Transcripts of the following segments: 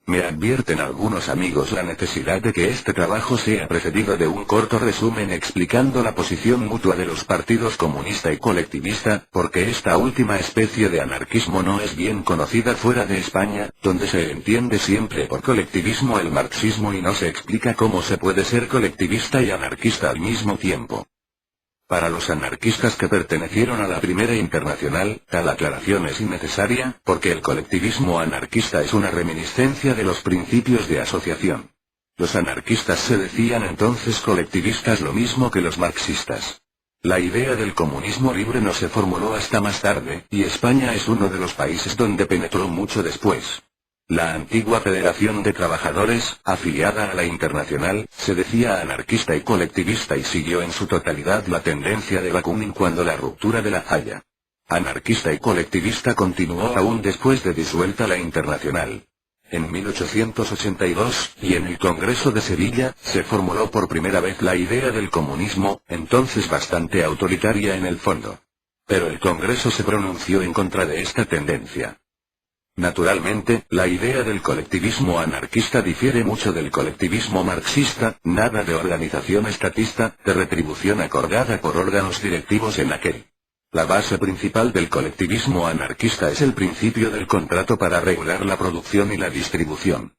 Me advierten algunos amigos la necesidad de que este trabajo sea precedido de un corto resumen explicando la posición mutua de los partidos comunista y colectivista, porque esta última especie de anarquismo no es bien conocida fuera de España, donde se entiende siempre por colectivismo el marxismo y no se explica cómo se puede ser colectivista y anarquista al mismo tiempo. Para los anarquistas que pertenecieron a la Primera Internacional, tal aclaración es innecesaria, porque el colectivismo anarquista es una reminiscencia de los principios de asociación. Los anarquistas se decían entonces colectivistas lo mismo que los marxistas. La idea del comunismo libre no se formuló hasta más tarde, y España es uno de los países donde penetró mucho después. La antigua Federación de Trabajadores, afiliada a la Internacional, se decía anarquista y colectivista y siguió en su totalidad la tendencia de Bakunin cuando la ruptura de La Haya. Anarquista y colectivista continuó aún después de disuelta la Internacional. En 1882, y en el Congreso de Sevilla, se formuló por primera vez la idea del comunismo, entonces bastante autoritaria en el fondo. Pero el Congreso se pronunció en contra de esta tendencia. Naturalmente, la idea del colectivismo anarquista difiere mucho del colectivismo marxista, nada de organización estatista, de retribución acordada por órganos directivos en aquel. La base principal del colectivismo anarquista es el principio del contrato para regular la producción y la distribución.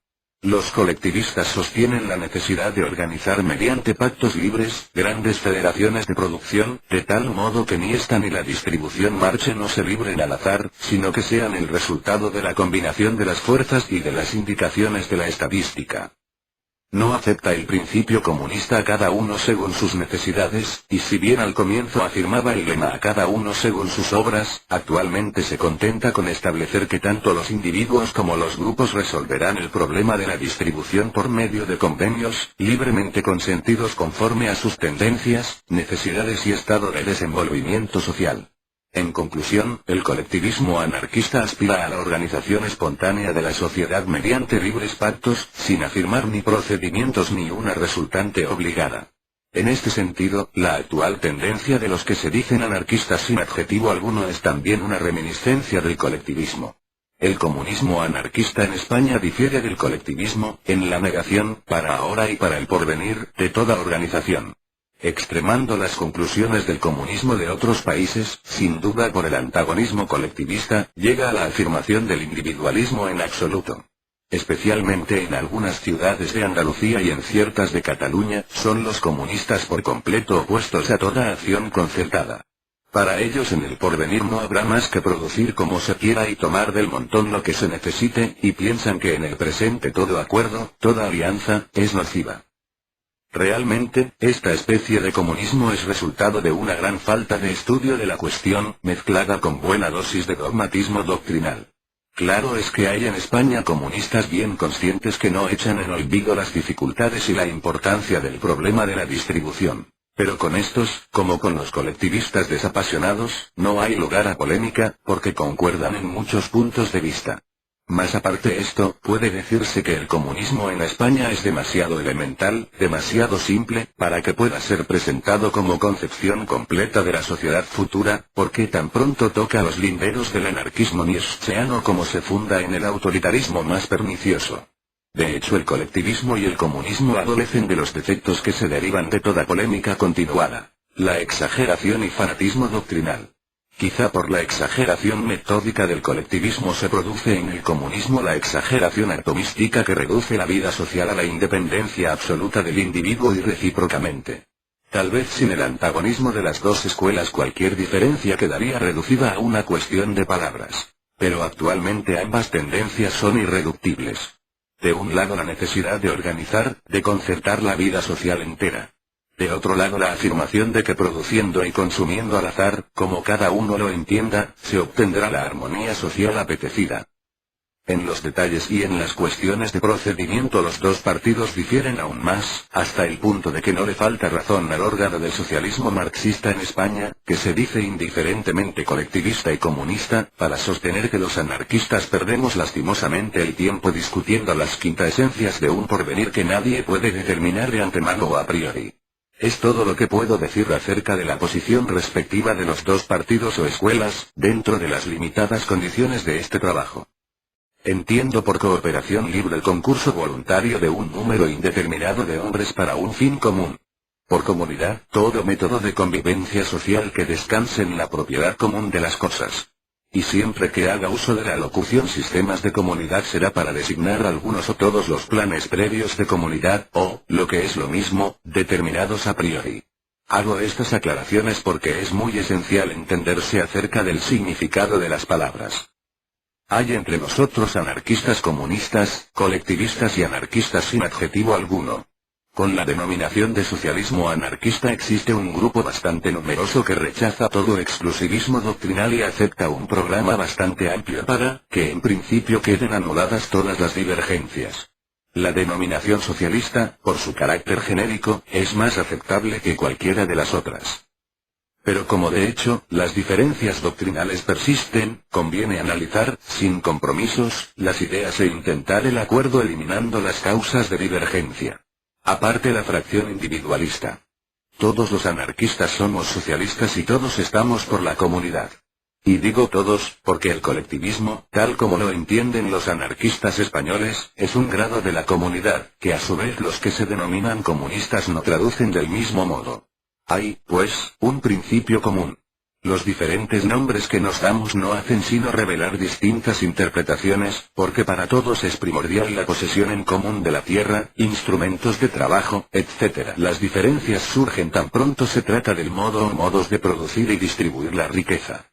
Los colectivistas sostienen la necesidad de organizar mediante pactos libres, grandes federaciones de producción, de tal modo que ni esta ni la distribución marchen o se libren al azar, sino que sean el resultado de la combinación de las fuerzas y de las indicaciones de la estadística. No acepta el principio comunista a cada uno según sus necesidades, y si bien al comienzo afirmaba el lema a cada uno según sus obras, actualmente se contenta con establecer que tanto los individuos como los grupos resolverán el problema de la distribución por medio de convenios, libremente consentidos conforme a sus tendencias, necesidades y estado de desenvolvimiento social. En conclusión, el colectivismo anarquista aspira a la organización espontánea de la sociedad mediante libres pactos, sin afirmar ni procedimientos ni una resultante obligada. En este sentido, la actual tendencia de los que se dicen anarquistas sin adjetivo alguno es también una reminiscencia del colectivismo. El comunismo anarquista en España difiere del colectivismo, en la negación, para ahora y para el porvenir, de toda organización. Extremando las conclusiones del comunismo de otros países, sin duda por el antagonismo colectivista, llega a la afirmación del individualismo en absoluto. Especialmente en algunas ciudades de Andalucía y en ciertas de Cataluña, son los comunistas por completo opuestos a toda acción concertada. Para ellos en el porvenir no habrá más que producir como se quiera y tomar del montón lo que se necesite, y piensan que en el presente todo acuerdo, toda alianza, es nociva. Realmente, esta especie de comunismo es resultado de una gran falta de estudio de la cuestión, mezclada con buena dosis de dogmatismo doctrinal. Claro es que hay en España comunistas bien conscientes que no echan en olvido las dificultades y la importancia del problema de la distribución. Pero con estos, como con los colectivistas desapasionados, no hay lugar a polémica, porque concuerdan en muchos puntos de vista. Más aparte esto, puede decirse que el comunismo en España es demasiado elemental, demasiado simple, para que pueda ser presentado como concepción completa de la sociedad futura, porque tan pronto toca los linderos del anarquismo nietzscheano como se funda en el autoritarismo más pernicioso. De hecho el colectivismo y el comunismo adolecen de los defectos que se derivan de toda polémica continuada, la exageración y fanatismo doctrinal. Quizá por la exageración metódica del colectivismo se produce en el comunismo la exageración atomística que reduce la vida social a la independencia absoluta del individuo y recíprocamente. Tal vez sin el antagonismo de las dos escuelas cualquier diferencia quedaría reducida a una cuestión de palabras. Pero actualmente ambas tendencias son irreductibles. De un lado la necesidad de organizar, de concertar la vida social entera. De otro lado la afirmación de que produciendo y consumiendo al azar, como cada uno lo entienda, se obtendrá la armonía social apetecida. En los detalles y en las cuestiones de procedimiento los dos partidos difieren aún más, hasta el punto de que no le falta razón al órgano del socialismo marxista en España, que se dice indiferentemente colectivista y comunista, para sostener que los anarquistas perdemos lastimosamente el tiempo discutiendo las quintaesencias de un porvenir que nadie puede determinar de antemano o a priori. Es todo lo que puedo decir acerca de la posición respectiva de los dos partidos o escuelas, dentro de las limitadas condiciones de este trabajo. Entiendo por cooperación libre el concurso voluntario de un número indeterminado de hombres para un fin común. Por comunidad, todo método de convivencia social que descanse en la propiedad común de las cosas. Y siempre que haga uso de la locución sistemas de comunidad será para designar algunos o todos los planes previos de comunidad, o, lo que es lo mismo, determinados a priori. Hago estas aclaraciones porque es muy esencial entenderse acerca del significado de las palabras. Hay entre nosotros anarquistas comunistas, colectivistas y anarquistas sin adjetivo alguno. Con la denominación de socialismo anarquista existe un grupo bastante numeroso que rechaza todo exclusivismo doctrinal y acepta un programa bastante amplio para que en principio queden anuladas todas las divergencias. La denominación socialista, por su carácter genérico, es más aceptable que cualquiera de las otras. Pero como de hecho, las diferencias doctrinales persisten, conviene analizar, sin compromisos, las ideas e intentar el acuerdo eliminando las causas de divergencia. Aparte la fracción individualista. Todos los anarquistas somos socialistas y todos estamos por la comunidad. Y digo todos, porque el colectivismo, tal como lo entienden los anarquistas españoles, es un grado de la comunidad, que a su vez los que se denominan comunistas no traducen del mismo modo. Hay, pues, un principio común. Los diferentes nombres que nos damos no hacen sino revelar distintas interpretaciones, porque para todos es primordial la posesión en común de la tierra, instrumentos de trabajo, etc. Las diferencias surgen tan pronto se trata del modo o modos de producir y distribuir la riqueza.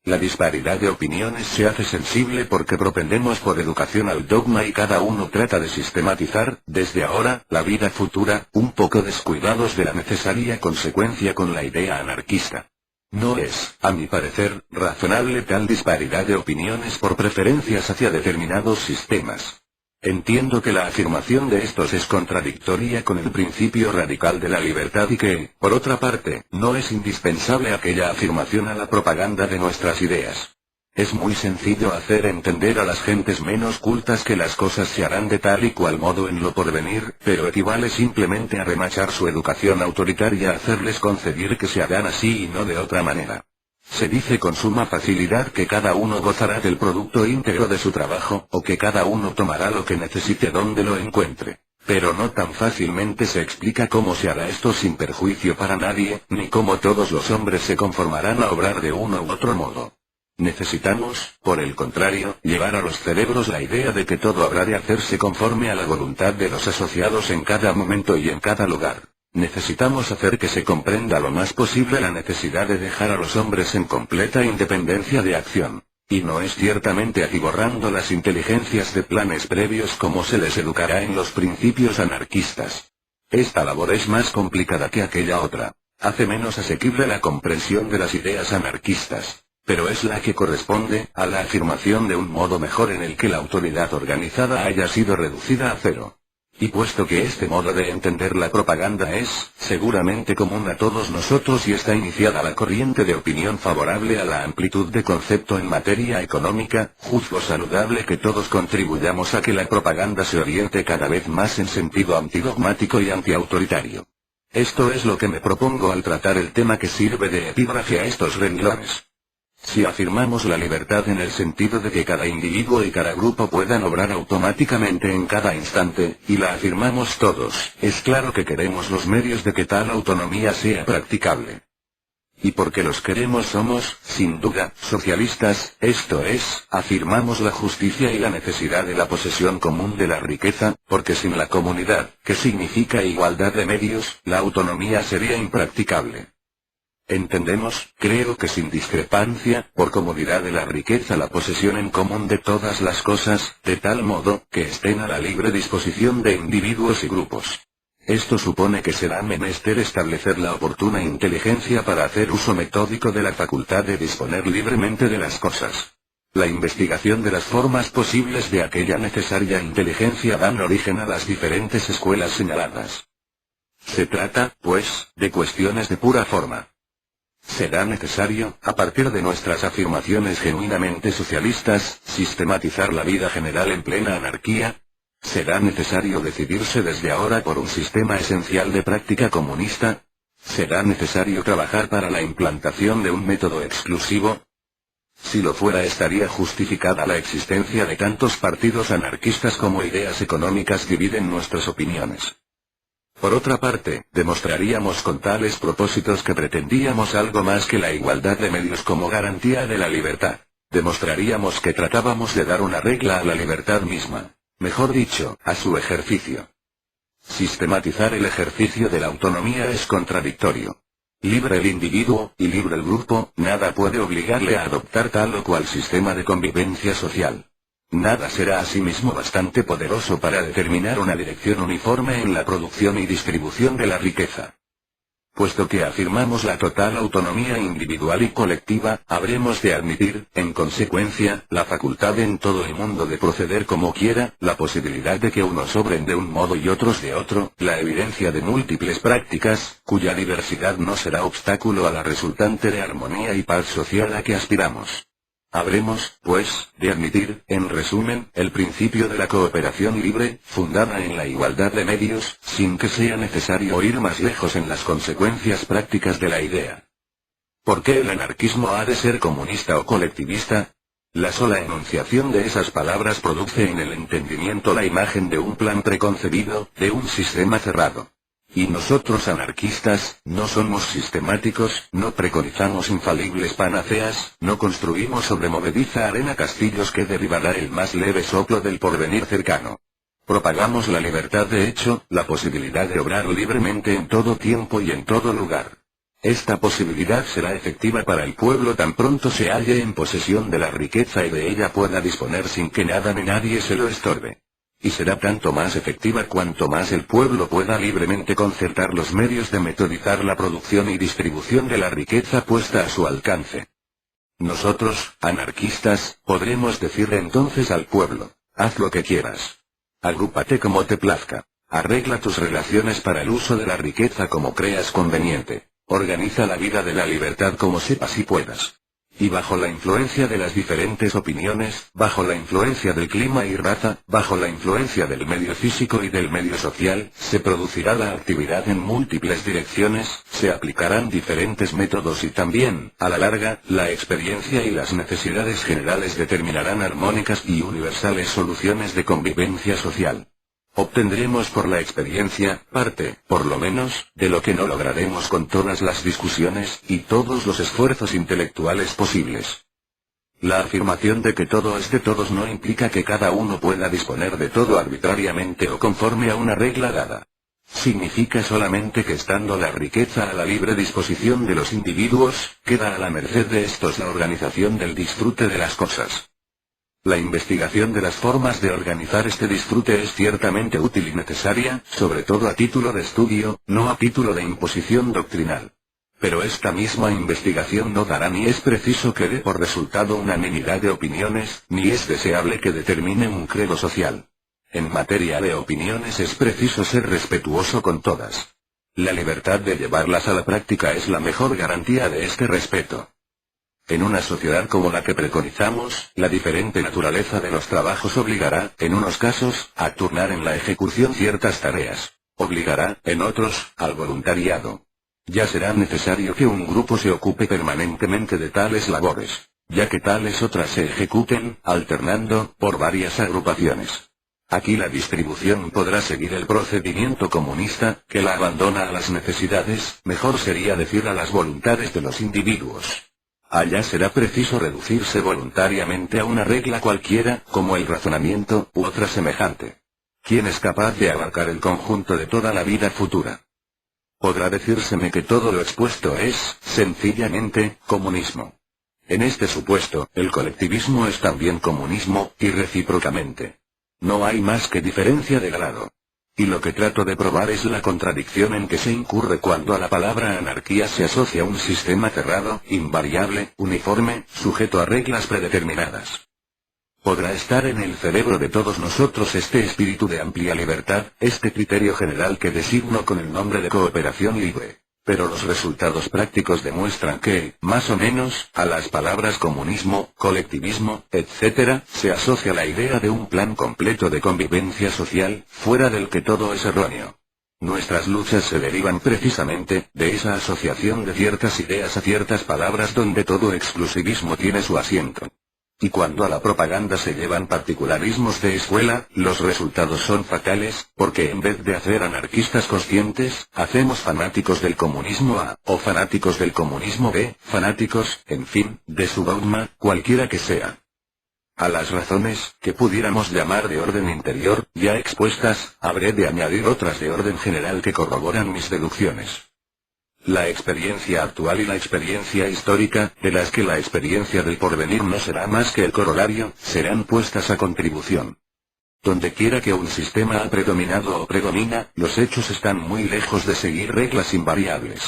La disparidad de opiniones se hace sensible porque propendemos por educación al dogma y cada uno trata de sistematizar, desde ahora, la vida futura, un poco descuidados de la necesaria consecuencia con la idea anarquista. No es, a mi parecer, razonable tal disparidad de opiniones por preferencias hacia determinados sistemas. Entiendo que la afirmación de estos es contradictoria con el principio radical de la libertad y que, por otra parte, no es indispensable aquella afirmación a la propaganda de nuestras ideas. Es muy sencillo hacer entender a las gentes menos cultas que las cosas se harán de tal y cual modo en lo porvenir, pero equivale simplemente a remachar su educación autoritaria a hacerles concebir que se harán así y no de otra manera. Se dice con suma facilidad que cada uno gozará del producto íntegro de su trabajo, o que cada uno tomará lo que necesite donde lo encuentre. Pero no tan fácilmente se explica cómo se hará esto sin perjuicio para nadie, ni cómo todos los hombres se conformarán a obrar de uno u otro modo. Necesitamos, por el contrario, llevar a los cerebros la idea de que todo habrá de hacerse conforme a la voluntad de los asociados en cada momento y en cada lugar. Necesitamos hacer que se comprenda lo más posible la necesidad de dejar a los hombres en completa independencia de acción. Y no es ciertamente atiborrando las inteligencias de planes previos como se les educará en los principios anarquistas. Esta labor es más complicada que aquella otra. Hace menos asequible la comprensión de las ideas anarquistas. Pero es la que corresponde a la afirmación de un modo mejor en el que la autoridad organizada haya sido reducida a cero. Y puesto que este modo de entender la propaganda es, seguramente común a todos nosotros y está iniciada la corriente de opinión favorable a la amplitud de concepto en materia económica, juzgo saludable que todos contribuyamos a que la propaganda se oriente cada vez más en sentido antidogmático y antiautoritario. Esto es lo que me propongo al tratar el tema que sirve de epígrafe a estos renglones. Si afirmamos la libertad en el sentido de que cada individuo y cada grupo puedan obrar automáticamente en cada instante, y la afirmamos todos, es claro que queremos los medios de que tal autonomía sea practicable. Y porque los queremos somos, sin duda, socialistas, esto es, afirmamos la justicia y la necesidad de la posesión común de la riqueza, porque sin la comunidad, que significa igualdad de medios, la autonomía sería impracticable. Entendemos, creo que sin discrepancia, por comodidad de la riqueza la posesión en común de todas las cosas, de tal modo, que estén a la libre disposición de individuos y grupos. Esto supone que será menester establecer la oportuna inteligencia para hacer uso metódico de la facultad de disponer libremente de las cosas. La investigación de las formas posibles de aquella necesaria inteligencia dan origen a las diferentes escuelas señaladas. Se trata, pues, de cuestiones de pura forma. Será necesario, a partir de nuestras afirmaciones genuinamente socialistas, sistematizar la vida general en plena anarquía. ¿Será necesario decidirse desde ahora por un sistema esencial de práctica comunista? ¿Será necesario trabajar para la implantación de un método exclusivo? Si lo fuera, estaría justificada la existencia de tantos partidos anarquistas como ideas económicas dividen nuestras opiniones. Por otra parte, demostraríamos con tales propósitos que pretendíamos algo más que la igualdad de medios como garantía de la libertad. Demostraríamos que tratábamos de dar una regla a la libertad misma. Mejor dicho, a su ejercicio. Sistematizar el ejercicio de la autonomía es contradictorio. Libre el individuo, y libre el grupo, nada puede obligarle a adoptar tal o cual sistema de convivencia social. Nada será asimismo bastante poderoso para determinar una dirección uniforme en la producción y distribución de la riqueza. Puesto que afirmamos la total autonomía individual y colectiva, habremos de admitir, en consecuencia, la facultad en todo el mundo de proceder como quiera, la posibilidad de que unos obren de un modo y otros de otro, la evidencia de múltiples prácticas, cuya diversidad no será obstáculo a la resultante de armonía y paz social a que aspiramos. Habremos, pues, de admitir, en resumen, el principio de la cooperación libre, fundada en la igualdad de medios, sin que sea necesario ir más lejos en las consecuencias prácticas de la idea. ¿Por qué el anarquismo ha de ser comunista o colectivista? La sola enunciación de esas palabras produce en el entendimiento la imagen de un plan preconcebido, de un sistema cerrado. Y nosotros anarquistas, no somos sistemáticos, no preconizamos infalibles panaceas, no construimos sobre movediza arena castillos que derribará el más leve soplo del porvenir cercano. Propagamos la libertad de hecho, la posibilidad de obrar libremente en todo tiempo y en todo lugar. Esta posibilidad será efectiva para el pueblo tan pronto se halle en posesión de la riqueza y de ella pueda disponer sin que nada ni nadie se lo estorbe. Y será tanto más efectiva cuanto más el pueblo pueda libremente concertar los medios de metodizar la producción y distribución de la riqueza puesta a su alcance. Nosotros, anarquistas, podremos decirle entonces al pueblo, haz lo que quieras. Agrúpate como te plazca. Arregla tus relaciones para el uso de la riqueza como creas conveniente. Organiza la vida de la libertad como sepas y puedas. Y bajo la influencia de las diferentes opiniones, bajo la influencia del clima y raza, bajo la influencia del medio físico y del medio social, se producirá la actividad en múltiples direcciones, se aplicarán diferentes métodos y también, a la larga, la experiencia y las necesidades generales determinarán armónicas y universales soluciones de convivencia social. Obtendremos por la experiencia, parte, por lo menos, de lo que no lograremos con todas las discusiones, y todos los esfuerzos intelectuales posibles. La afirmación de que todo es de todos no implica que cada uno pueda disponer de todo arbitrariamente o conforme a una regla dada. Significa solamente que estando la riqueza a la libre disposición de los individuos, queda a la merced de estos la organización del disfrute de las cosas. La investigación de las formas de organizar este disfrute es ciertamente útil y necesaria, sobre todo a título de estudio, no a título de imposición doctrinal. Pero esta misma investigación no dará ni es preciso que dé por resultado unanimidad de opiniones, ni es deseable que determine un credo social. En materia de opiniones es preciso ser respetuoso con todas. La libertad de llevarlas a la práctica es la mejor garantía de este respeto. En una sociedad como la que preconizamos, la diferente naturaleza de los trabajos obligará, en unos casos, a turnar en la ejecución ciertas tareas. Obligará, en otros, al voluntariado. Ya será necesario que un grupo se ocupe permanentemente de tales labores, ya que tales otras se ejecuten, alternando, por varias agrupaciones. Aquí la distribución podrá seguir el procedimiento comunista, que la abandona a las necesidades, mejor sería decir a las voluntades de los individuos. Allá será preciso reducirse voluntariamente a una regla cualquiera, como el razonamiento, u otra semejante. ¿Quién es capaz de abarcar el conjunto de toda la vida futura? Podrá decírseme que todo lo expuesto es, sencillamente, comunismo. En este supuesto, el colectivismo es también comunismo, y recíprocamente. No hay más que diferencia de grado. Y lo que trato de probar es la contradicción en que se incurre cuando a la palabra anarquía se asocia un sistema cerrado, invariable, uniforme, sujeto a reglas predeterminadas. Podrá estar en el cerebro de todos nosotros este espíritu de amplia libertad, este criterio general que designo con el nombre de cooperación libre. Pero los resultados prácticos demuestran que, más o menos, a las palabras comunismo, colectivismo, etc., se asocia la idea de un plan completo de convivencia social, fuera del que todo es erróneo. Nuestras luchas se derivan precisamente de esa asociación de ciertas ideas a ciertas palabras donde todo exclusivismo tiene su asiento. Y cuando a la propaganda se llevan particularismos de escuela, los resultados son fatales, porque en vez de hacer anarquistas conscientes, hacemos fanáticos del comunismo A, o fanáticos del comunismo B, fanáticos, en fin, de su dogma, cualquiera que sea. A las razones, que pudiéramos llamar de orden interior, ya expuestas, habré de añadir otras de orden general que corroboran mis deducciones. La experiencia actual y la experiencia histórica, de las que la experiencia del porvenir no será más que el corolario, serán puestas a contribución. Donde quiera que un sistema ha predominado o predomina, los hechos están muy lejos de seguir reglas invariables.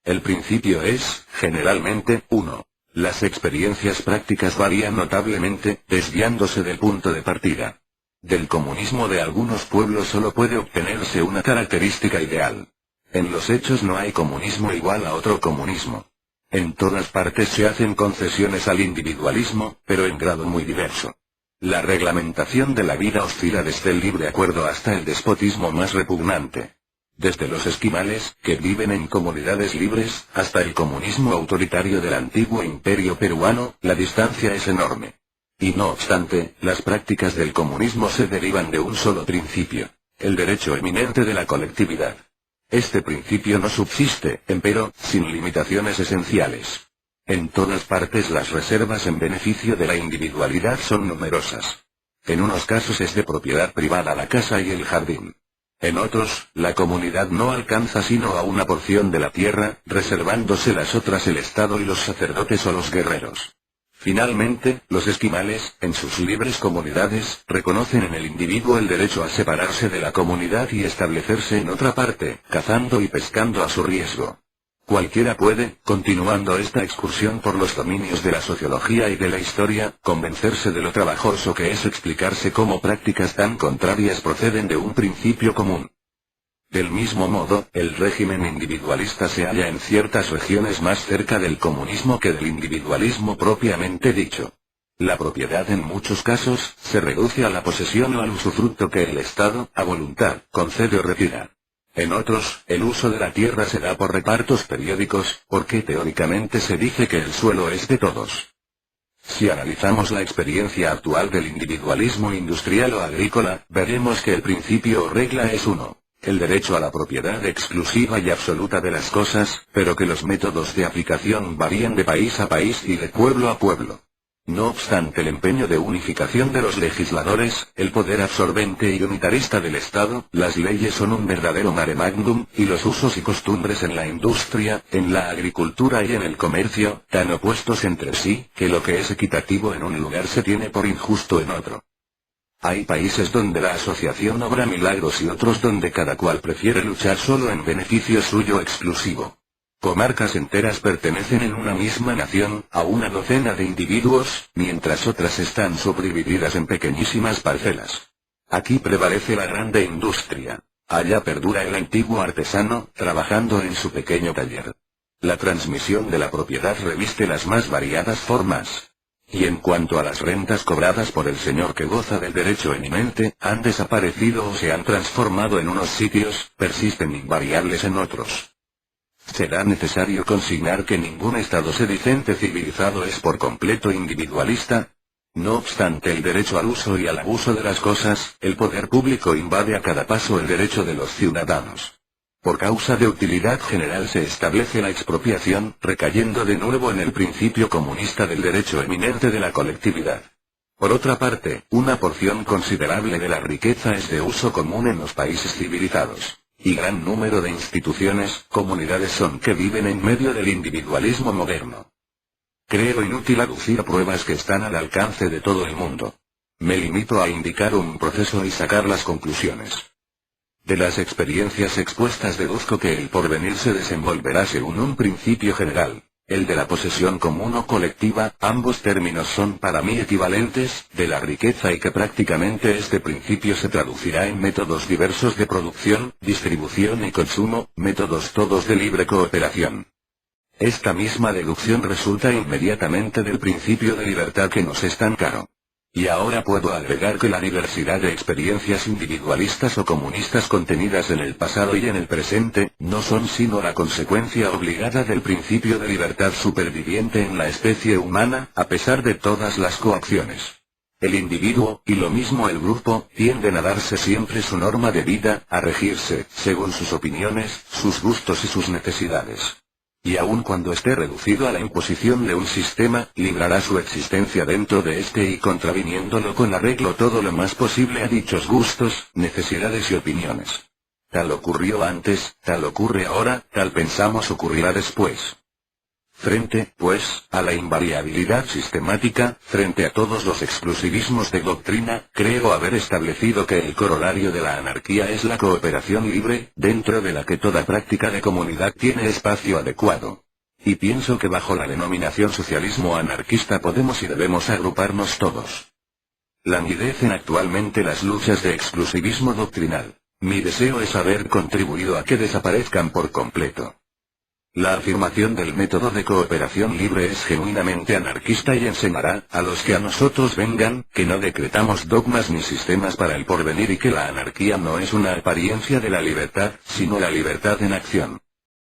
El principio es, generalmente, 1. Las experiencias prácticas varían notablemente, desviándose del punto de partida. Del comunismo de algunos pueblos solo puede obtenerse una característica ideal. En los hechos no hay comunismo igual a otro comunismo. En todas partes se hacen concesiones al individualismo, pero en grado muy diverso. La reglamentación de la vida oscila desde el libre acuerdo hasta el despotismo más repugnante. Desde los esquimales, que viven en comunidades libres, hasta el comunismo autoritario del antiguo imperio peruano, la distancia es enorme. Y no obstante, las prácticas del comunismo se derivan de un solo principio: el derecho eminente de la colectividad. Este principio no subsiste, empero, sin limitaciones esenciales. En todas partes las reservas en beneficio de la individualidad son numerosas. En unos casos es de propiedad privada la casa y el jardín. En otros, la comunidad no alcanza sino a una porción de la tierra, reservándose las otras el Estado y los sacerdotes o los guerreros. Finalmente, los esquimales, en sus libres comunidades, reconocen en el individuo el derecho a separarse de la comunidad y establecerse en otra parte, cazando y pescando a su riesgo. Cualquiera puede, continuando esta excursión por los dominios de la sociología y de la historia, convencerse de lo trabajoso que es explicarse cómo prácticas tan contrarias proceden de un principio común. Del mismo modo, el régimen individualista se halla en ciertas regiones más cerca del comunismo que del individualismo propiamente dicho. La propiedad en muchos casos, se reduce a la posesión o al usufructo que el Estado, a voluntad, concede o retira. En otros, el uso de la tierra se da por repartos periódicos, porque teóricamente se dice que el suelo es de todos. Si analizamos la experiencia actual del individualismo industrial o agrícola, veremos que el principio o regla es uno: el derecho a la propiedad exclusiva y absoluta de las cosas, pero que los métodos de aplicación varían de país a país y de pueblo a pueblo. No obstante el empeño de unificación de los legisladores, el poder absorbente y unitarista del Estado, las leyes son un verdadero mare magnum, y los usos y costumbres en la industria, en la agricultura y en el comercio, tan opuestos entre sí, que lo que es equitativo en un lugar se tiene por injusto en otro. Hay países donde la asociación obra milagros y otros donde cada cual prefiere luchar solo en beneficio suyo exclusivo. Comarcas enteras pertenecen en una misma nación, a una docena de individuos, mientras otras están subdivididas en pequeñísimas parcelas. Aquí prevalece la grande industria. Allá perdura el antiguo artesano, trabajando en su pequeño taller. La transmisión de la propiedad reviste las más variadas formas. Y en cuanto a las rentas cobradas por el señor que goza del derecho eminente, han desaparecido o se han transformado en unos sitios, persisten invariables en otros. Será necesario consignar que ningún Estado sedicente civilizado es por completo individualista. No obstante el derecho al uso y al abuso de las cosas, el poder público invade a cada paso el derecho de los ciudadanos. Por causa de utilidad general se establece la expropiación, recayendo de nuevo en el principio comunista del derecho eminente de la colectividad. Por otra parte, una porción considerable de la riqueza es de uso común en los países civilizados. Y gran número de instituciones, comunidades son que viven en medio del individualismo moderno. Creo inútil aducir pruebas que están al alcance de todo el mundo. Me limito a indicar un proceso y sacar las conclusiones. De las experiencias expuestas deduzco que el porvenir se desenvolverá según un principio general, el de la posesión común o colectiva, ambos términos son para mí equivalentes, de la riqueza y que prácticamente este principio se traducirá en métodos diversos de producción, distribución y consumo, métodos todos de libre cooperación. Esta misma deducción resulta inmediatamente del principio de libertad que nos es tan caro. Y ahora puedo agregar que la diversidad de experiencias individualistas o comunistas contenidas en el pasado y en el presente, no son sino la consecuencia obligada del principio de libertad superviviente en la especie humana, a pesar de todas las coacciones. El individuo, y lo mismo el grupo, tienden a darse siempre su norma de vida, a regirse, según sus opiniones, sus gustos y sus necesidades. Y aun cuando esté reducido a la imposición de un sistema, librará su existencia dentro de este y contraviniéndolo con arreglo todo lo más posible a dichos gustos, necesidades y opiniones. Tal ocurrió antes, tal ocurre ahora, tal pensamos ocurrirá después. Frente, pues, a la invariabilidad sistemática, frente a todos los exclusivismos de doctrina, creo haber establecido que el corolario de la anarquía es la cooperación libre, dentro de la que toda práctica de comunidad tiene espacio adecuado. Y pienso que bajo la denominación socialismo anarquista podemos y debemos agruparnos todos. Languidecen actualmente las luchas de exclusivismo doctrinal. Mi deseo es haber contribuido a que desaparezcan por completo. La afirmación del método de cooperación libre es genuinamente anarquista y enseñará, a los que a nosotros vengan, que no decretamos dogmas ni sistemas para el porvenir y que la anarquía no es una apariencia de la libertad, sino la libertad en acción.